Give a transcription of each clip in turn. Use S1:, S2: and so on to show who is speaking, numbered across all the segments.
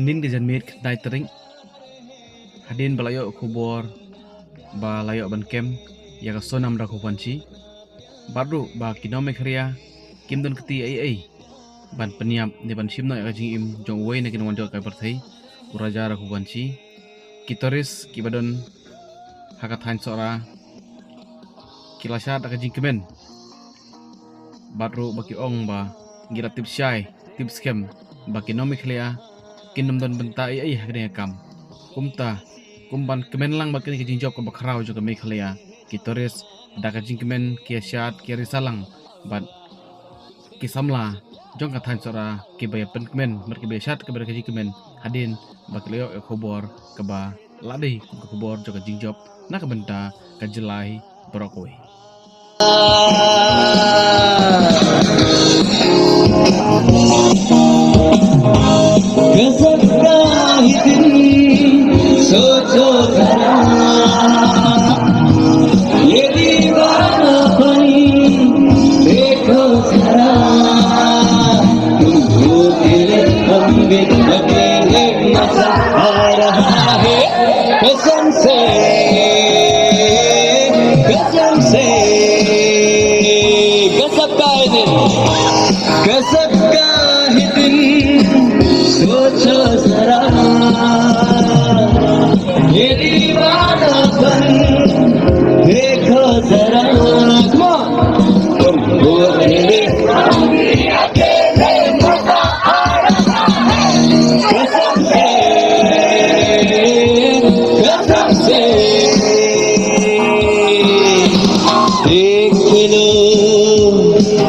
S1: nin ke janmit dai tering hadin balayo khubor ba layo ban kem ya ka sonam ra khupanchi baru ba kinome khria kimdon keti ai ban peniap ne ban simno ya jing im jong wei ne kin wando ka perthai uraja ra khupanchi kitoris kibadon hakathan sora kilasat ka jing kemen baru baki ong ba gira tip syai tip scam ba kinome khlia kinum don benta ai hakne kam kumta kumban kemen lang ba kini jing job ka bakrau jo ka me khlia kitoris da ka jing kemen kia syat kia risalang ban kisamla jong ka than sora ke bay pen kemen mer ke bay syat ke ber ka jing kemen hadin ba kleo e khobor ka ba ladai ka khobor jo ka jing job na ka benta ka jelai brokoi
S2: कसबका ही दिन सोचो जरा ये दीवानापन देखो जरा तुमको दिल हम बिन लगेंगे मजा आ रहा है कसम से कसबका ही दिन सोचो जरा ये दीवानापन देखो जरा तुमको मेरे अकेले मजा आ रहा है कसम से देख लो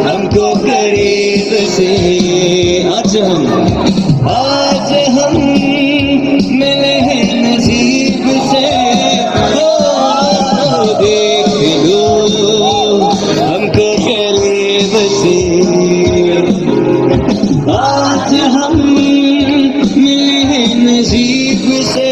S2: हमको करीब से आज हम मिले हैं नसीब से देख लो हमको करीब से आज हम मिले हैं नसीब से